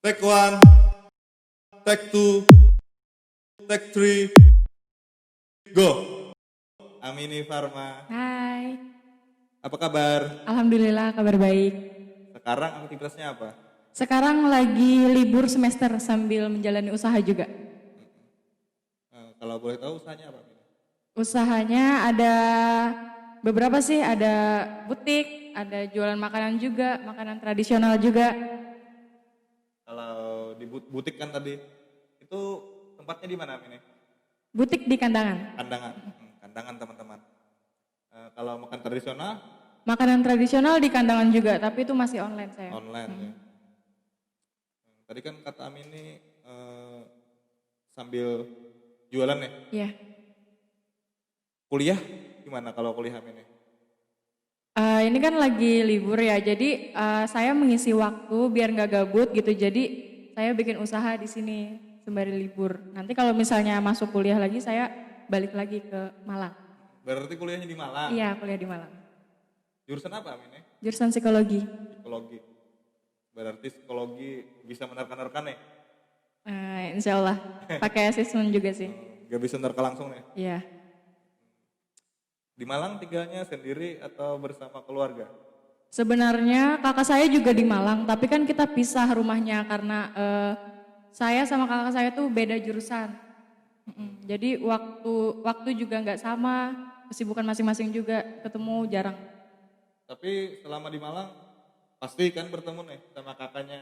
Take one, take two, take three, go. Amini Farma, Hai, apa kabar? alhamdulillah kabar baik. Sekarang aktivitasnya apa? Sekarang lagi libur semester sambil menjalani usaha juga. Kalau boleh tahu usahanya apa? Amini? Usahanya ada beberapa sih, ada butik, ada jualan makanan juga, makanan tradisional juga. Kalau di butik kan tadi, itu tempatnya di mana Amini? Butik di Kandangan. Kandangan, kandangan teman-teman. Kalau makan tradisional, Makanan tradisional di Kandangan juga, tapi itu masih online saya. online ya. Tadi kan kata Amini sambil jualan ya. Iya. Kuliah gimana kalau kuliah Amini? Ini kan lagi libur ya, jadi saya mengisi waktu biar nggak gabut gitu. Jadi saya bikin usaha di sini sembari libur. Nanti kalau misalnya masuk kuliah lagi, saya balik lagi ke Malang. Berarti kuliahnya di Malang. Iya, kuliah di Malang. Jurusan apa Amini? Jurusan psikologi. Psikologi. Berarti psikologi bisa menerka-nerka nih. Insya Allah. Pakai asesmen juga sih. Gak bisa nerka langsung nih. Iya. Di Malang tinggalnya sendiri atau bersama keluarga? Sebenarnya kakak saya juga di Malang, tapi kan kita pisah rumahnya karena saya sama kakak saya tuh beda jurusan. Jadi waktu juga nggak sama, kesibukan masing-masing juga ketemu jarang. Tapi selama di Malang pasti kan bertemu nih sama kakaknya.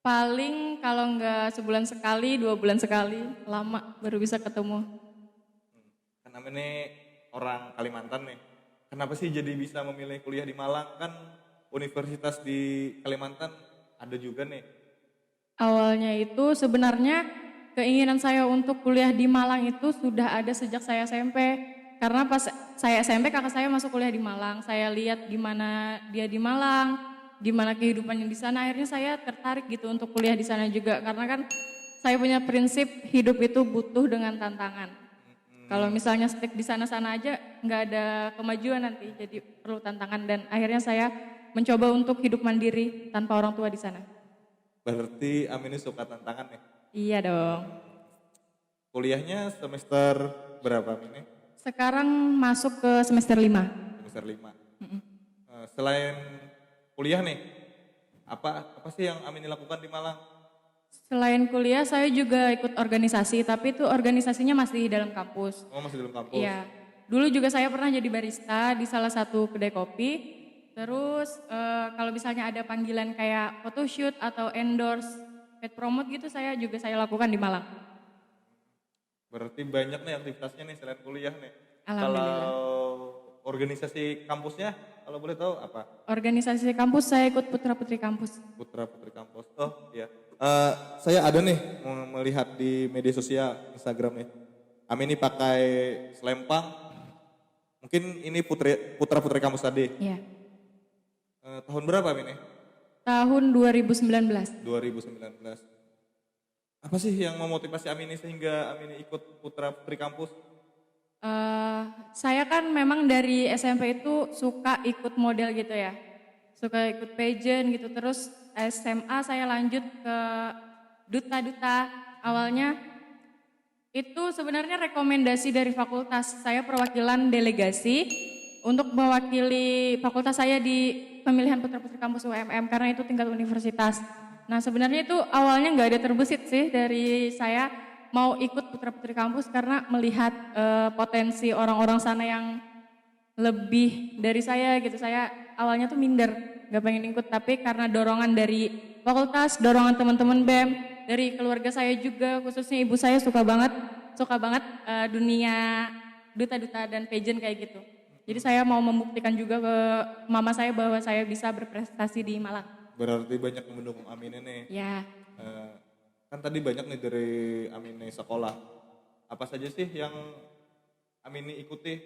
Paling kalau nggak sebulan sekali, 2 bulan sekali, lama baru bisa ketemu. Kan Amini orang Kalimantan nih. Kenapa sih jadi bisa memilih kuliah di Malang? Kan universitas di Kalimantan ada juga nih. Awalnya itu sebenarnya keinginan saya untuk kuliah di Malang itu sudah ada sejak saya SMP. Karena pas saya SMP kakak saya masuk kuliah di Malang. Saya lihat gimana dia di Malang, gimana kehidupannya di sana. Akhirnya saya tertarik gitu untuk kuliah di sana juga. Karena kan saya punya prinsip hidup itu butuh dengan tantangan. Kalau misalnya stick di sana-sana aja nggak ada kemajuan nanti. Jadi perlu tantangan dan akhirnya saya mencoba untuk hidup mandiri tanpa orang tua di sana. Berarti Amini suka tantangan nih. Iya dong. Kuliahnya semester berapa Amini? Sekarang masuk ke semester 5. Semester 5. Selain kuliah nih, apa sih yang Amini lakukan di Malang? Selain kuliah saya juga ikut organisasi, tapi itu organisasinya masih dalam kampus. Oh masih dalam kampus? Iya. Dulu juga saya pernah jadi barista di salah satu kedai kopi. Terus kalau misalnya ada panggilan kayak photoshoot atau endorse, pet promote gitu saya lakukan di Malang. Berarti banyak nih aktivitasnya nih selain kuliah nih. Alhamdulillah. Kalau organisasi kampusnya, kalau boleh tahu apa? Organisasi kampus saya ikut Putra Putri Kampus. Putra Putri Kampus. Oh iya. Saya ada nih melihat di media sosial Instagram nih. Amini pakai selempang. Mungkin ini Putra Putri Kampus tadi. Iya. Tahun berapa Amini? Tahun 2019. 2019. Apa sih yang memotivasi Amini sehingga Amini ikut Putra Putri Kampus? Saya kan memang dari SMP itu suka ikut model gitu ya. Suka ikut pageant gitu. Terus SMA saya lanjut ke duta-duta. Awalnya itu sebenarnya rekomendasi dari fakultas. Saya perwakilan delegasi untuk mewakili fakultas saya di pemilihan Putra Putri Kampus UMM karena itu tingkat universitas. Nah sebenarnya itu awalnya nggak ada terbesit sih dari saya mau ikut Putra Putri Kampus karena melihat potensi orang-orang sana yang lebih dari saya gitu. Saya awalnya tuh minder, nggak pengen ikut, tapi karena dorongan dari fakultas, dorongan teman-teman BEM, dari keluarga saya juga, khususnya ibu saya suka banget dunia duta-duta dan pageant kayak gitu. Jadi saya mau membuktikan juga ke mama saya bahwa saya bisa berprestasi di Malang. Berarti banyak yang mendukung Amini nih. Ya. Kan tadi banyak nih dari Amini sekolah. Apa saja sih yang Amini ikuti?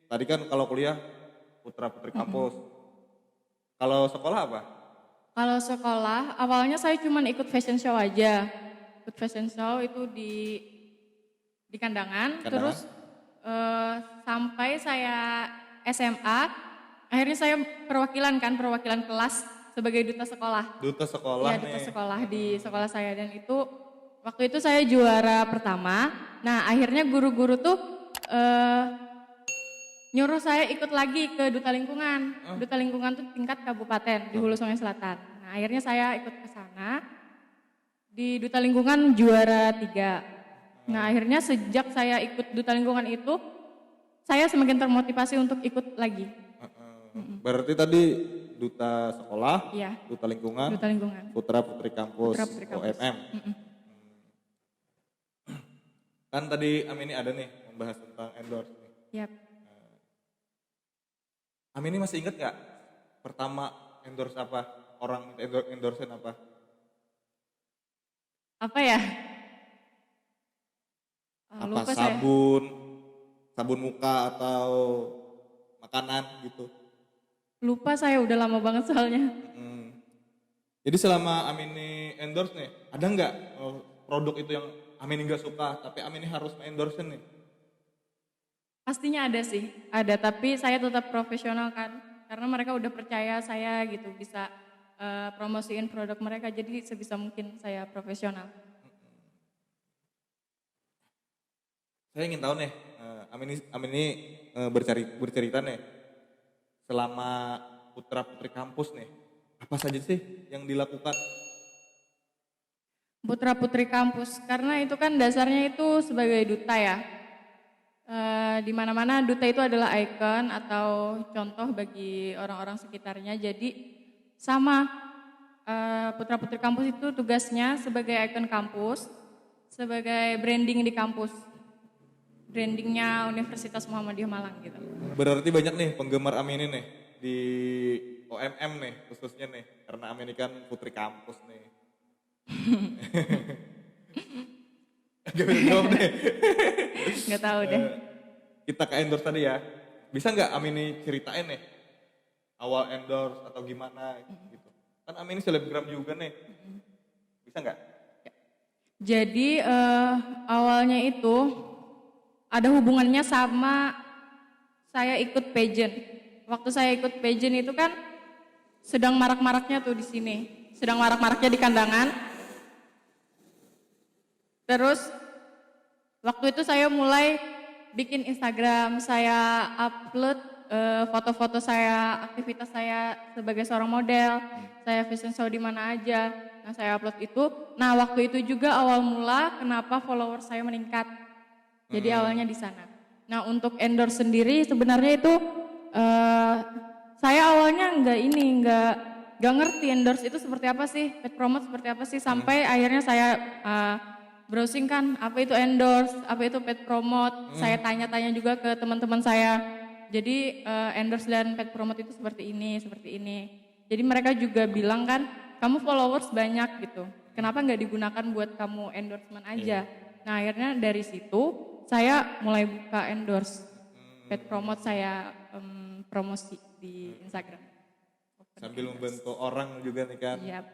Tadi kan kalau kuliah Putra Putri Kampus. Kalau sekolah apa? Kalau sekolah, awalnya saya cuma ikut fashion show aja. Ikut fashion show itu di Kandangan. Terus sampai saya SMA, akhirnya saya perwakilan kelas sebagai duta sekolah. Duta sekolah Iya, nih. duta sekolah di sekolah saya, dan itu waktu itu saya juara pertama. Nah, akhirnya guru-guru tuh nyuruh saya ikut lagi ke duta lingkungan. Duta lingkungan tuh tingkat kabupaten di Hulu Sungai Selatan. Nah, akhirnya saya ikut ke sana. Di duta lingkungan juara 3. Nah, akhirnya sejak saya ikut duta lingkungan itu, saya semakin termotivasi untuk ikut lagi. Berarti tadi duta sekolah, Iya, duta lingkungan, duta lingkungan. putra putri kampus, Putra putri kampus. OMM. Kan tadi Amini ada nih membahas tentang endorse nih. Yap. Amini masih ingat nggak pertama endorse apa? Orang minta endorsein apa? Apa ya? Apa Lupa saya. sabun muka atau makanan gitu? Lupa saya, udah lama banget soalnya. Jadi selama Amini endorse nih, ada nggak produk itu yang Amini nggak suka, tapi Amini harus endorse nih? Pastinya ada sih, ada, tapi saya tetap profesional kan. Karena mereka udah percaya saya gitu, bisa promosiin produk mereka, jadi sebisa mungkin saya profesional. Saya ingin tahu nih, Amini bercerita nih, selama putra putri kampus nih, apa saja sih yang dilakukan? Putra putri kampus, karena itu kan dasarnya itu sebagai duta ya. Di mana-mana duta itu adalah ikon atau contoh bagi orang-orang sekitarnya. Jadi sama putra putri kampus itu tugasnya sebagai ikon kampus, sebagai branding di kampus, brandingnya Universitas Muhammadiyah Malang gitu. Berarti banyak nih penggemar Amini nih di OMM nih khususnya nih, karena Amini kan putri kampus nih. Gak bisa jawab deh. Nggak tahu deh. Kita ke endorse tadi ya. Bisa nggak Amini ceritain nih awal endorse atau gimana gitu? Kan Amini selebgram juga nih. Bisa nggak? Jadi awalnya itu ada hubungannya sama saya ikut pageant. Waktu saya ikut pageant itu kan sedang marak-maraknya tuh di sini, sedang marak-maraknya di kandangan. Terus waktu itu saya mulai bikin Instagram, saya upload foto-foto saya, aktivitas saya sebagai seorang model, saya fashion show di mana aja. Nah, saya upload itu. Nah, waktu itu juga awal mula kenapa followers saya meningkat. Jadi awalnya di sana. Nah, untuk endorse sendiri sebenarnya itu saya awalnya nggak ngerti endorse itu seperti apa sih, paid promote seperti apa sih, sampai akhirnya saya browsing kan apa itu endorse, apa itu paid promote. Saya tanya-tanya juga ke teman-teman saya. Jadi endorse dan paid promote itu seperti ini, seperti ini. Jadi mereka juga bilang kan, kamu followers banyak gitu, kenapa nggak digunakan buat kamu endorsement aja. Nah, akhirnya dari situ saya mulai buka endorse, paid promote, saya promosi di Instagram. Sambil membantu orang juga nih kan. Iya.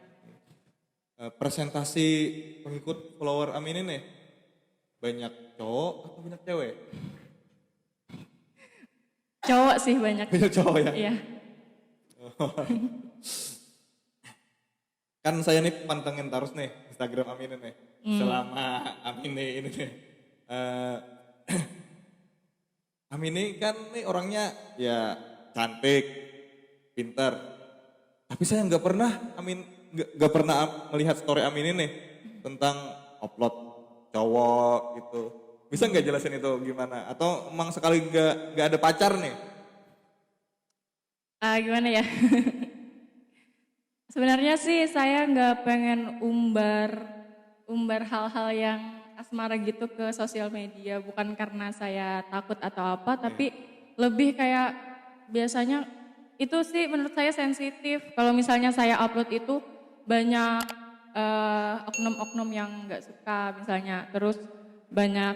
Presentasi pengikut follower Amini nih, banyak cowok atau banyak cewek? Cowok sih banyak. Banyak cowok ya? Iya. Kan saya nih pantengin terus nih Instagram Amini nih, selama Amini ini nih. Amini kan nih orangnya ya cantik, pintar. Tapi saya nggak pernah melihat story Amini nih tentang upload cowok gitu. Bisa nggak jelasin itu gimana? Atau emang sekali nggak ada pacar nih? Gimana ya? Sebenarnya sih saya nggak pengen umbar hal-hal yang asmara gitu ke sosial media, bukan karena saya takut atau apa, tapi lebih kayak biasanya itu sih menurut saya sensitif. Kalau misalnya saya upload itu banyak oknum-oknum yang nggak suka misalnya, terus banyak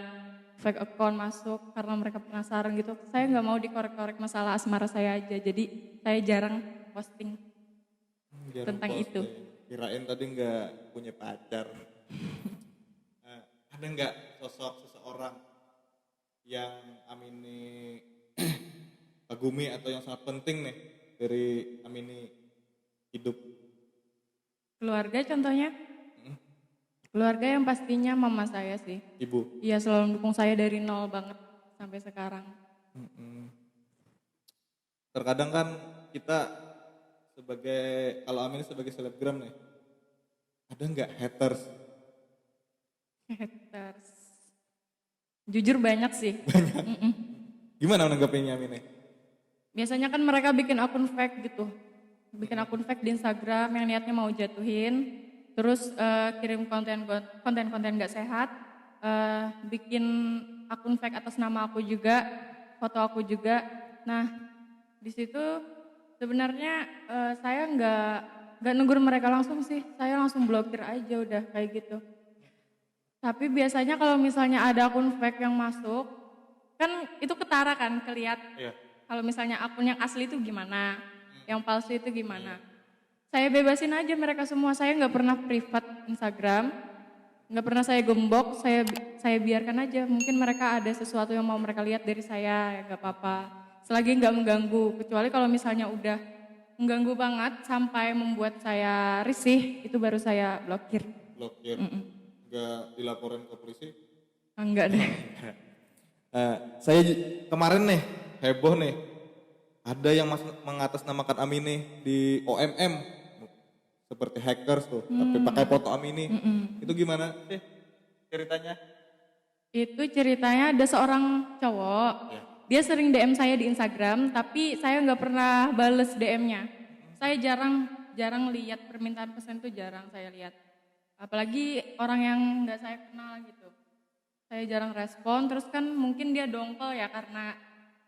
fake account masuk karena mereka penasaran gitu. Saya nggak mau dikorek-korek masalah asmara saya aja, jadi saya jarang posting tentang itu. Kirain tadi nggak punya pacar. Ada nggak sosok seseorang yang Amini kagumi atau yang sangat penting nih dari Amini hidup? Keluarga contohnya, keluarga yang pastinya mama saya sih. Ibu. Iya selalu mendukung saya dari nol banget sampai sekarang. Terkadang kan kita sebagai, kalau Amin sebagai selebgram nih, ada nggak haters? Haters. Jujur banyak sih. Gimana menanggapinya Amin nih? Biasanya kan mereka bikin akun fake gitu. Bikin akun fake di Instagram yang niatnya mau jatuhin. Terus kirim konten-konten gak sehat. Bikin akun fake atas nama aku juga, foto aku juga. Nah, di situ sebenarnya saya nggak negur mereka langsung sih. Saya langsung blokir aja udah kayak gitu. Tapi biasanya kalau misalnya ada akun fake yang masuk, kan itu ketara kan, kelihat. Iya. Kalau misalnya akun yang asli itu gimana, yang palsu itu gimana. Saya bebasin aja mereka semua, saya nggak pernah privat Instagram, nggak pernah saya gembok, saya biarkan aja. Mungkin mereka ada sesuatu yang mau mereka lihat dari saya, ya nggak apa-apa. Selagi nggak mengganggu, kecuali kalau misalnya udah mengganggu banget sampai membuat saya risih, itu baru saya blokir. Blokir. Nggak dilaporin ke polisi? Enggak deh. Saya kemarin nih heboh nih, ada yang mengatasnamakan Amini di OMM seperti hackers tuh, tapi pakai foto Amini. Itu gimana sih ceritanya? Itu ceritanya ada seorang cowok, dia sering DM saya di Instagram, tapi saya nggak pernah bales DM-nya. Saya jarang lihat permintaan pesan itu, jarang saya lihat. Apalagi orang yang nggak saya kenal gitu. Saya jarang respon, terus kan mungkin dia dongkol ya karena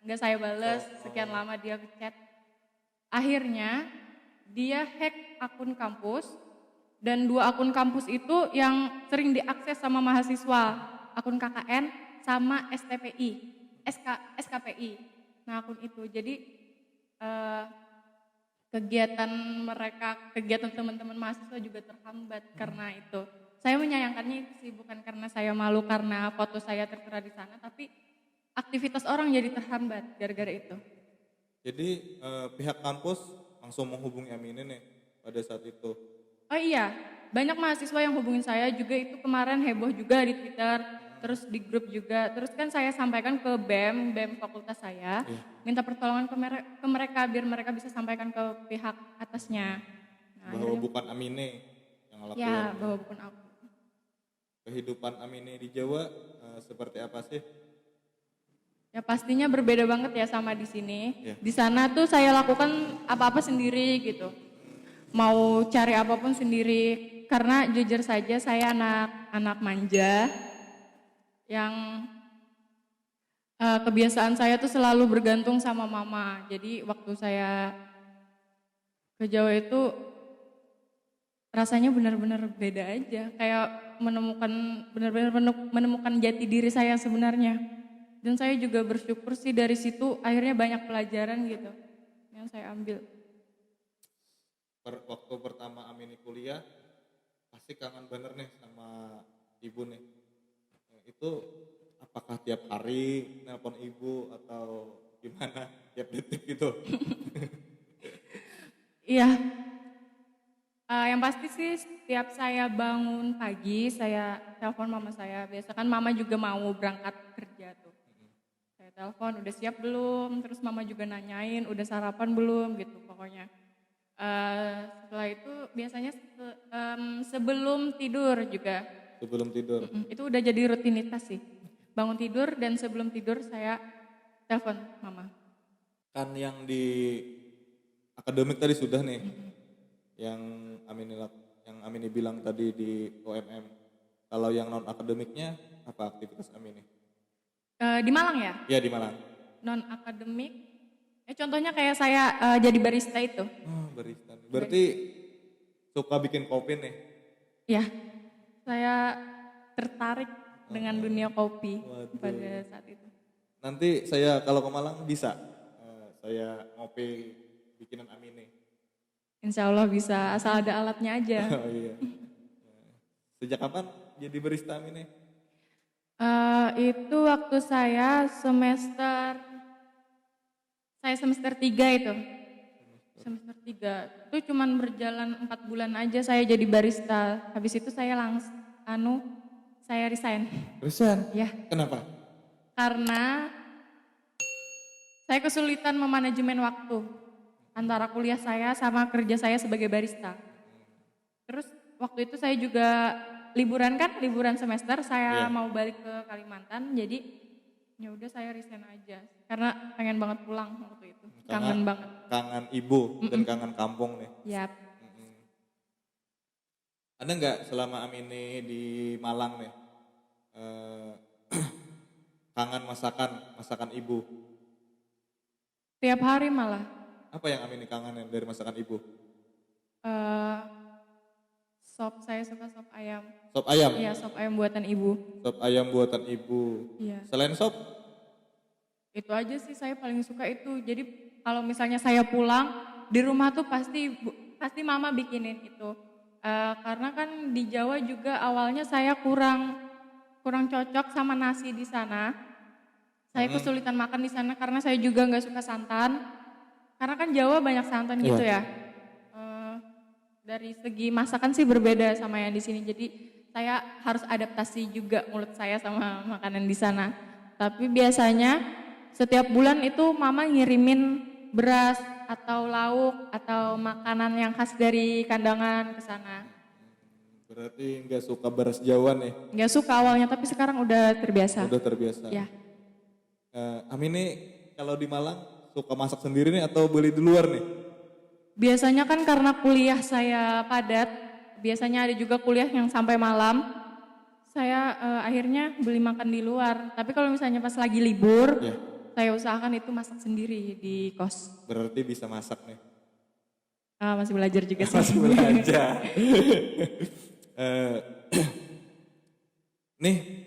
nggak saya bales, sekian lama dia ngechat. Akhirnya dia hack akun kampus, dan 2 akun kampus itu yang sering diakses sama mahasiswa, akun KKN sama SKPI. Nah akun itu, jadi kegiatan teman-teman mahasiswa juga terhambat karena itu. Saya menyayangkannya itu sih, bukan karena saya malu karena foto saya tertera di sana, tapi aktivitas orang jadi terhambat gara-gara itu. Jadi pihak kampus langsung menghubungi Amini nih pada saat itu. Oh iya, banyak mahasiswa yang hubungin saya juga, itu kemarin heboh juga di Twitter, terus di grup juga. Terus kan saya sampaikan ke BEM fakultas saya, minta pertolongan ke mereka biar mereka bisa sampaikan ke pihak atasnya. Nah, Bahwa bukan Amini yang ngelakuin. ya, bahwa bukan aku. Kehidupan Amini di Jawa seperti apa sih? Ya pastinya berbeda banget ya sama di sini. Di sana tuh saya lakukan apa-apa sendiri gitu. Mau cari apapun sendiri. Karena jujur saja saya anak manja yang kebiasaan saya tuh selalu bergantung sama mama. Jadi waktu saya ke Jawa itu rasanya benar-benar beda aja. Kayak menemukan jati diri saya sebenarnya. Dan saya juga bersyukur sih dari situ akhirnya banyak pelajaran gitu yang saya ambil. Waktu pertama Amini kuliah pasti kangen bener nih sama ibu nih. Itu apakah tiap hari nelpon ibu atau gimana tiap detik gitu? Iya, yang pasti sih setiap saya bangun pagi saya telepon mama saya. Biasa kan mama juga mau berangkat kerja tuh. Saya telepon, udah siap belum? Terus mama juga nanyain, udah sarapan belum gitu pokoknya. Setelah itu biasanya sebelum tidur juga. Sebelum tidur. Itu udah jadi rutinitas sih. Bangun tidur dan sebelum tidur saya telepon mama. Kan yang di akademik tadi sudah nih. Yang Amini bilang tadi di OMM. Kalau yang non akademiknya apa aktivitas Amini? Di Malang ya? Iya di Malang. Non akademik. Contohnya kayak saya jadi barista itu. Oh, barista. Berarti suka bikin kopi nih? Ya, saya tertarik dengan dunia kopi pada saat itu. Nanti saya kalau ke Malang bisa saya ngopi bikinan Amini. Insya Allah bisa, asal ada alatnya aja. Oh iya. Sejak kapan jadi barista Amini? Itu waktu saya semester 3 itu. semester 3 itu cuman berjalan 4 bulan aja saya jadi barista. Habis itu saya saya resign. Resign? Ya, Kenapa? karena saya kesulitan memanajemen waktu antara kuliah saya sama kerja saya sebagai barista. Terus waktu itu saya juga liburan semester, saya Iya. mau balik ke Kalimantan, jadi ya udah saya resign aja karena pengen banget pulang waktu itu. Karena Kangen banget. kangen ibu dan kangen kampung nih. Yap. Ada nggak selama Amini di Malang nih eh, kangen masakan ibu? Tiap hari malah Apa yang Amini kangenin dari masakan ibu? eh saya suka sop ayam. Sop ayam. Iya, sop ayam buatan ibu. Sop ayam buatan ibu. Iya. Selain sop, Itu aja sih saya paling suka itu. Jadi kalau misalnya saya pulang di rumah tuh pasti mama bikinin itu. Karena kan di Jawa juga awalnya saya kurang cocok sama nasi di sana. Saya kesulitan makan di sana karena saya juga nggak suka santan. Karena kan Jawa banyak santan gitu ya. Dari segi masakan sih berbeda sama yang di sini. Jadi saya harus adaptasi juga mulut saya sama makanan di sana. Tapi biasanya setiap bulan itu mama ngirimin beras atau lauk atau makanan yang khas dari kandangan ke sana. berarti nggak suka beras Jawa nih. Nggak suka awalnya tapi sekarang udah terbiasa. Udah terbiasa. Ya. Amini kalau di Malang suka masak sendiri nih atau beli di luar nih? Biasanya kan karena kuliah saya padat, biasanya ada juga kuliah yang sampai malam. Saya akhirnya beli makan di luar. Tapi kalau misalnya pas lagi libur, Ya. saya usahakan itu masak sendiri di kos. Berarti bisa masak nih. Masih belajar juga sih. Masih belajar. Eh, nih,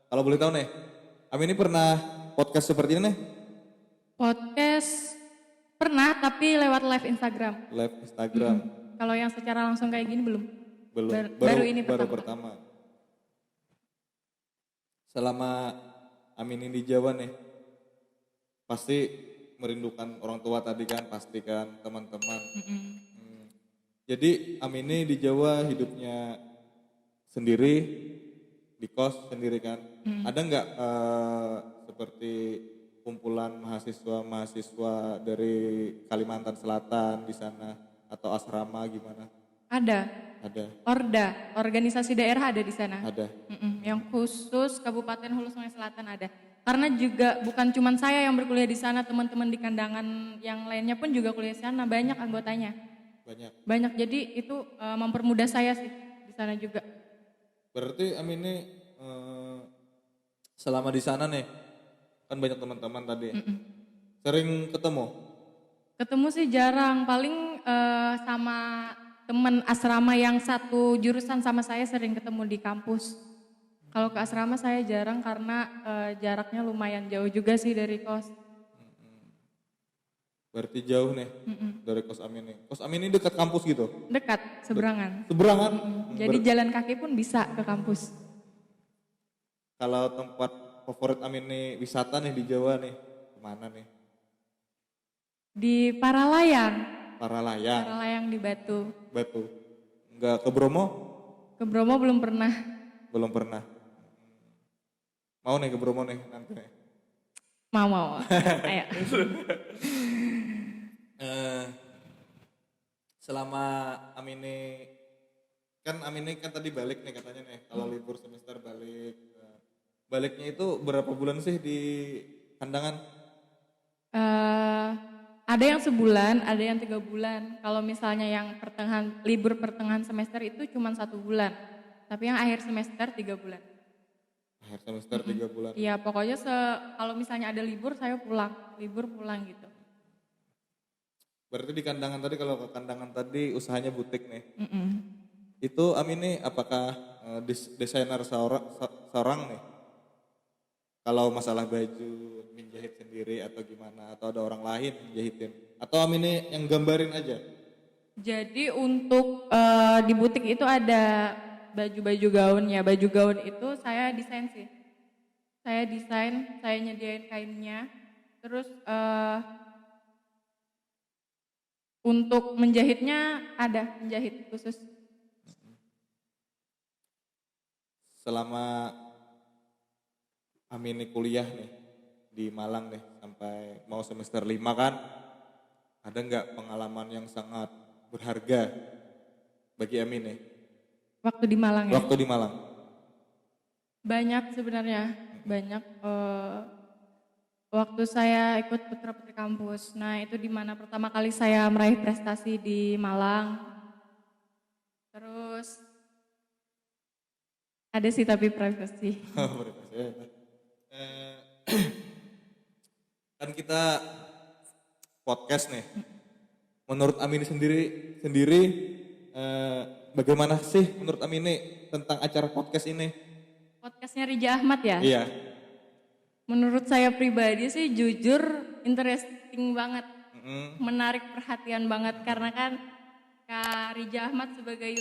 kalau boleh tahu nih, Amini pernah podcast seperti ini nih? Podcast pernah tapi lewat live Instagram. Live Instagram. Kalau yang secara langsung kayak gini belum. Belum. Baru ini baru pertama. pertama. Selama Amini di Jawa nih, pasti merindukan orang tua tadi kan, pasti kan teman-teman. Jadi Amini di Jawa hidupnya sendiri, di kos sendiri kan. Ada nggak seperti kumpulan mahasiswa dari Kalimantan Selatan di sana atau asrama gimana? Ada. Ada, Organisasi daerah ada di sana. ada. Yang khusus Kabupaten Hulu Sungai Selatan ada. Karena juga bukan cuma saya yang berkuliah di sana, teman-teman di kandangan yang lainnya pun juga kuliah di sana, banyak anggotanya. Banyak, jadi itu mempermudah saya sih di sana juga. Berarti Amini selama di sana nih, kan banyak teman-teman tadi. Sering ketemu? Ketemu sih jarang, paling sama teman asrama yang satu jurusan sama saya sering ketemu di kampus. Kalau ke asrama saya jarang karena jaraknya lumayan jauh juga sih dari kos. Berarti jauh nih dari kos Amini. Kos Amini dekat kampus gitu? Dekat, seberangan. Seberangan? Jadi jalan kaki pun bisa ke kampus. Kalau tempat favorit Amini wisata nih di Jawa nih, kemana nih? Di Paralayang. Paralayang, Di Batu. Batu. Enggak ke Bromo? Ke Bromo belum pernah. Belum pernah. Mau nih ke Bromo nih nanti nih. Mau. Ayo. Selama Amini kan tadi balik nih katanya nih, kalau libur semester balik. Baliknya itu berapa bulan sih di kandangan? Ada yang sebulan, ada yang 3 bulan. Kalau misalnya yang libur pertengahan semester itu cuma 1 bulan. Tapi yang akhir semester 3 bulan. Akhir semester 3 bulan. Iya, pokoknya kalau misalnya ada libur saya pulang, gitu. Berarti di kandangan tadi, kalau ke kandangan tadi usahanya butik nih. Itu Amini apakah desainer seorang nih? Kalau masalah baju menjahit sendiri atau gimana, atau ada orang lain yang jahitin, atau Amini yang gambarin aja? Jadi untuk di butik itu ada baju-baju gaun ya. Baju gaun itu saya desain sih. Saya nyediain kainnya. Terus Untuk menjahitnya ada menjahit khusus. Selama Amin nih kuliah nih di Malang nih sampai mau semester 5 kan, ada nggak pengalaman yang sangat berharga bagi Amin nih Waktu di Malang ya. waktu di Malang? Banyak sebenarnya, banyak. Waktu saya ikut Putra Putri Kampus, nah itu di mana pertama kali saya meraih prestasi di Malang. Terus ada sih tapi privacy. Eh, Kan kita podcast nih. Menurut Amin sendiri bagaimana sih menurut Amin tentang acara podcast ini? Podcastnya Rija Ahmad ya? Iya. Menurut saya pribadi sih jujur interesting banget, Mm-mm. menarik perhatian banget karena kan Kak Rija Ahmad sebagai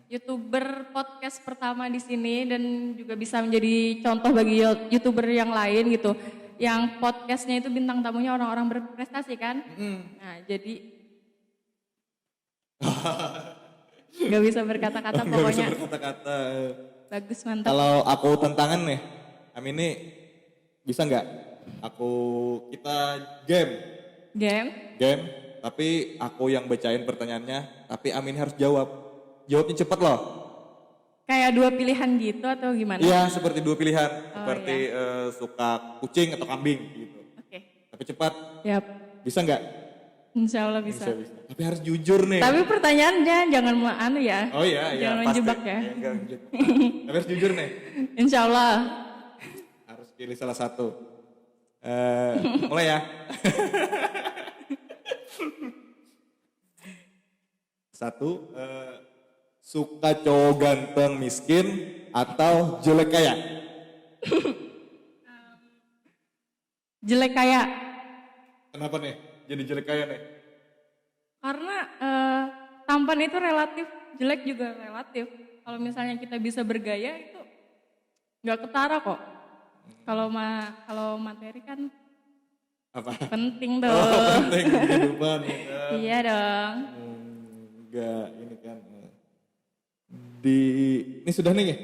YouTuber podcast pertama di sini dan juga bisa menjadi contoh bagi YouTuber yang lain gitu. Yang podcastnya itu bintang tamunya orang-orang berprestasi kan? Nah jadi nggak bisa berkata-kata Nggak bisa pokoknya berkata-kata. bagus mantap. Kalau aku tantangan nih, Amin bisa nggak? Kita game, tapi aku yang bacain pertanyaannya, tapi Amin harus jawabnya cepet loh. Kayak dua pilihan gitu atau gimana? Iya, seperti dua pilihan, Oh, seperti suka kucing atau kambing gitu. Oke. Tapi cepat, Yap. bisa nggak? Insya Allah bisa. Bisa. Tapi harus jujur nih. Tapi pertanyaannya jangan mau anu ya. Oh iya, Jangan pasti. menjebak ya. Enggak menjebak. Tapi harus jujur nih. Insya Allah. Harus pilih salah satu. Mulai ya. Satu, suka cowok ganteng miskin atau jelek kaya? Jelek kayak. Kenapa nih? Jadi jelek kaya nih? Karena tampan itu relatif, jelek juga relatif. Kalau misalnya kita bisa bergaya itu nggak ketara kok. Kalau materi kan Apa? penting dong. Oh, penting di kehidupan. Ya kan? Iya dong. Enggak, ini kan. Ini sudah nih.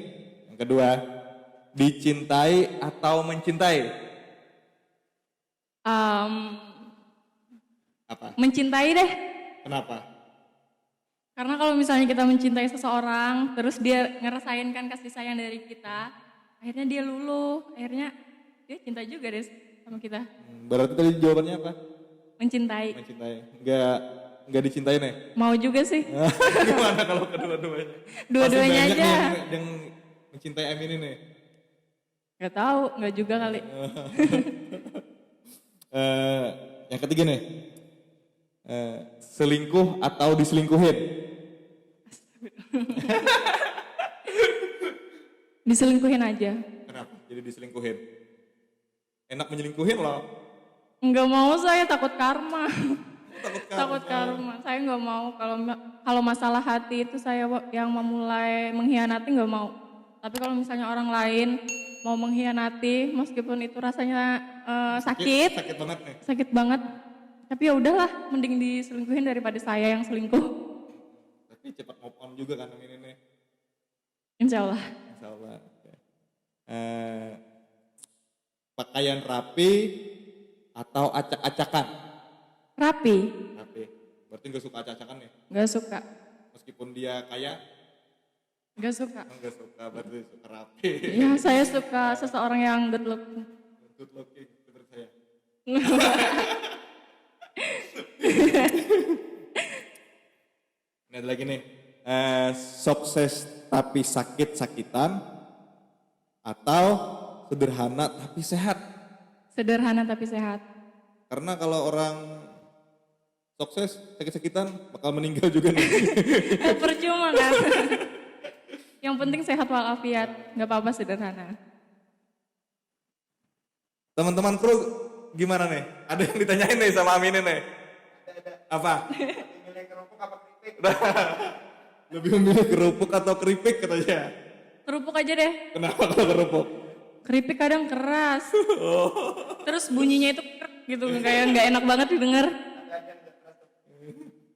Yang kedua, dicintai atau mencintai? Apa? Mencintai deh. Kenapa? Karena kalau misalnya kita mencintai seseorang, terus dia ngerasain kan kasih sayang dari kita, akhirnya dia luluh, akhirnya dia cinta juga deh sama kita. Berarti tadi jawabannya apa? Mencintai. Mencintai. Enggak dicintai nih. Mau juga sih. Gimana kalau kedua-duanya? Dua-duanya Pasti banyak aja. nih yang mencintai Amin ini. Gak tahu, gak juga kali. Yang ketiga nih. Selingkuh atau diselingkuhin? Diselingkuhin aja. Kenapa? Jadi diselingkuhin. Enak menyelingkuhin loh. Nggak mau saya takut karma. Takut Karma. Saya nggak mau kalau masalah hati itu saya yang memulai mengkhianati nggak mau. Tapi kalau misalnya orang lain mau mengkhianati, meskipun itu rasanya sakit, Sakit banget nih. sakit banget. Tapi ya udahlah, mending diselingkuhin daripada saya yang selingkuh. Tapi cepat move on juga kan Amin ini. Insya Allah. Insya Allah. Oke. Pakaian rapi atau acak-acakan? Rapi, Rapi. Berarti nggak suka acak-acakan ya? nggak suka, Meskipun dia kaya, nggak suka. nggak suka. Berarti suka rapi. Ya saya suka seseorang yang good looking. Good looking seperti saya. Ini ada lagi nih. Sukses tapi sakit-sakitan atau sederhana tapi sehat? Sederhana tapi sehat. Karena kalau orang sukses sakit-sakitan bakal meninggal juga nih. Percuma kan. Yang penting sehat walafiat, nggak apa-apa sederhana. Teman-teman kru gimana nih? Ada yang ditanyain nih sama Amin nih? Apa? Milih kerupuk apa keripik? Lebih memilih kerupuk atau keripik katanya? Kerupuk aja deh. Kenapa kalau kerupuk? Keripik kadang keras. Terus bunyinya itu krek gitu, kayak nggak enak banget didengar.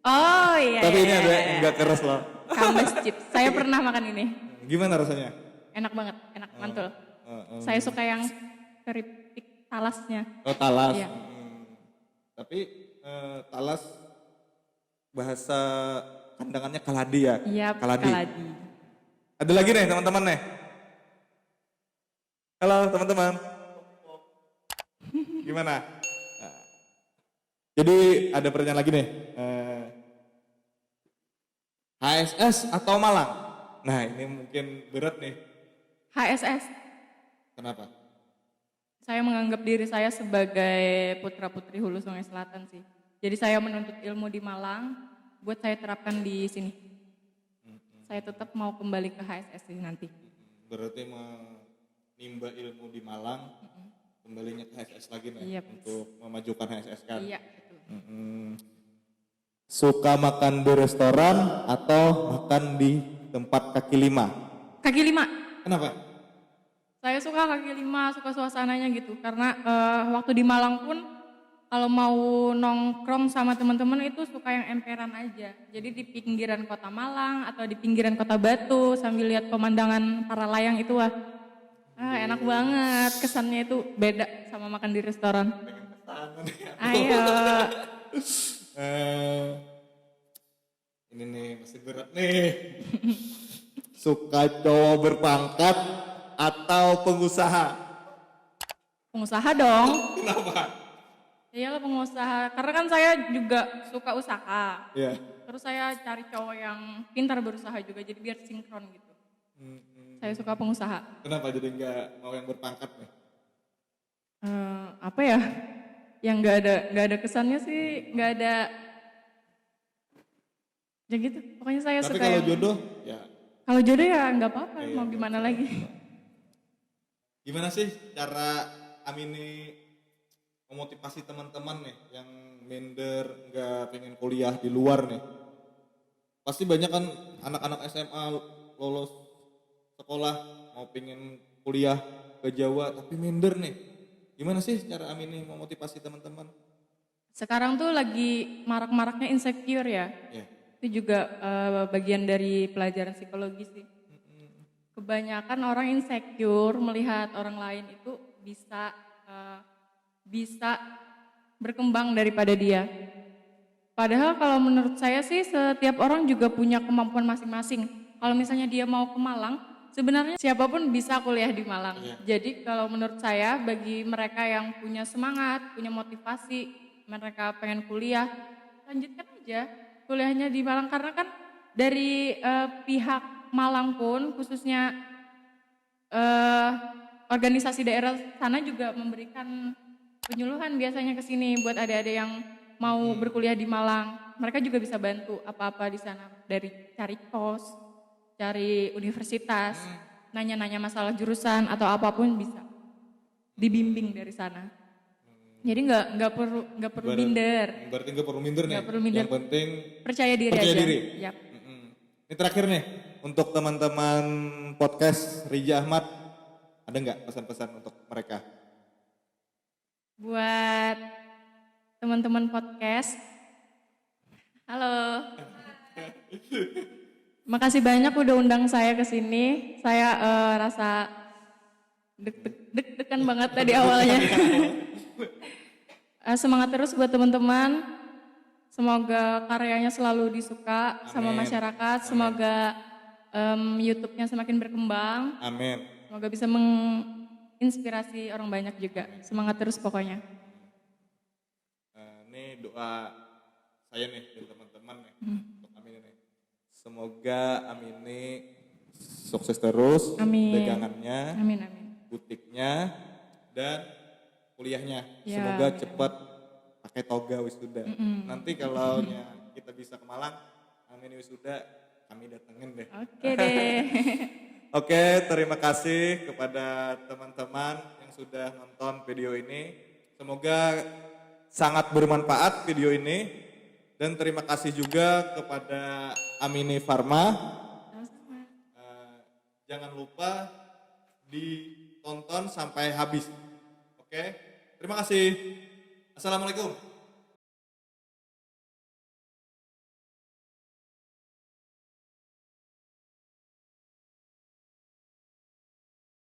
Oh iya. Tapi ini iya, ada iya, iya. enggak keras loh. Kambas chips. Saya pernah makan ini. Gimana rasanya? Enak banget, enak mantul. Eh, Saya suka yang keripik talasnya. Oh, talas. Iya. Tapi talas bahasa kandangannya kaladi ya? Iya, Kaladi. kaladi. Ada lagi nih teman-teman nih. Halo teman-teman. Gimana? Nah, jadi ada pertanyaan lagi nih. HSS atau Malang? Nah ini mungkin berat nih. HSS. Kenapa? Saya menganggap diri saya sebagai putra-putri Hulu Sungai Selatan sih. Jadi saya menuntut ilmu di Malang, buat saya terapkan di sini. Saya tetap mau kembali ke HSS sih nanti. Berarti menimba ilmu di Malang, kembalinya ke HSS lagi nih Iya, untuk memajukan HSS kan? Iya, betul. Suka makan di restoran atau makan di tempat kaki lima? Kaki lima. Kenapa? Saya suka kaki lima, suka suasananya gitu. Karena waktu di Malang pun kalau mau nongkrong sama teman-teman itu suka yang emperan aja. Jadi di pinggiran kota Malang atau di pinggiran kota Batu sambil lihat pemandangan para layang itu wah. Enak banget. Kesannya itu beda sama makan di restoran. Ayo. Ini nih masih berat nih. Suka cowok berpangkat atau pengusaha? Pengusaha dong. Kenapa? Iyalah pengusaha. Karena kan saya juga suka usaha. Ya. Terus saya cari cowok yang pintar berusaha juga jadi biar sinkron gitu. Saya suka pengusaha. Kenapa jadi nggak mau yang berpangkat nih? Apa ya? Yang nggak ada kesannya sih, nggak ada. Ya gitu. Pokoknya saya Tapi suka kalau yang. jodoh, ya Kalau jodoh ya nggak apa-apa. Iya, Mau gimana lagi? gimana sih cara Amini memotivasi teman-teman nih yang minder nggak pengen kuliah di luar nih? Pasti banyak kan anak-anak SMA lolos sekolah mau pengen kuliah ke Jawa tapi minder nih. Gimana sih cara Amini memotivasi teman-teman? Sekarang tuh lagi marak-maraknya insecure ya. Ya. Itu juga bagian dari pelajaran psikologi sih. Kebanyakan orang insecure melihat orang lain itu bisa berkembang daripada dia. Padahal kalau menurut saya sih setiap orang juga punya kemampuan masing-masing. Kalau misalnya dia mau ke Malang, sebenarnya siapapun bisa kuliah di Malang. Jadi kalau menurut saya bagi mereka yang punya semangat, punya motivasi, mereka pengen kuliah, lanjutkan aja kuliahnya di Malang karena kan dari pihak Malang pun khususnya organisasi daerah sana juga memberikan penyuluhan biasanya ke sini buat adik-adik yang mau berkuliah di Malang. Mereka juga bisa bantu apa-apa di sana dari cari kos, cari universitas, nanya-nanya masalah jurusan atau apapun bisa dibimbing dari sana. Jadi nggak perlu minder. Berarti nggak perlu minder nih. Nggak perlu minder. Yang penting Percaya diri percaya aja. diri. Yap. Ini terakhir nih untuk teman-teman podcast Rija Ahmad, ada nggak pesan-pesan untuk mereka? Buat teman-teman podcast, halo. Makasih banyak udah undang saya ke sini. Saya rasa deg-degan banget tadi awalnya. Semangat terus buat teman-teman. Semoga karyanya selalu disuka sama masyarakat. Semoga YouTube-nya semakin berkembang. Amin. Semoga bisa menginspirasi orang banyak juga. Semangat terus pokoknya. Ini doa saya nih dari teman-teman nih untuk Amini nih. Semoga Amini sukses terus Amin. dagangannya, Amin, amin. butiknya, dan kuliahnya. Ya, Semoga amin, cepat pakai toga wisuda. Nanti kalau kita bisa ke Malang, Amini wisuda, kami datengin deh. Oke deh. Oke, terima kasih kepada teman-teman yang sudah nonton video ini. Semoga sangat bermanfaat video ini. Dan terima kasih juga kepada Amini Pharma. Jangan lupa ditonton sampai habis. Oke, terima kasih. Assalamualaikum.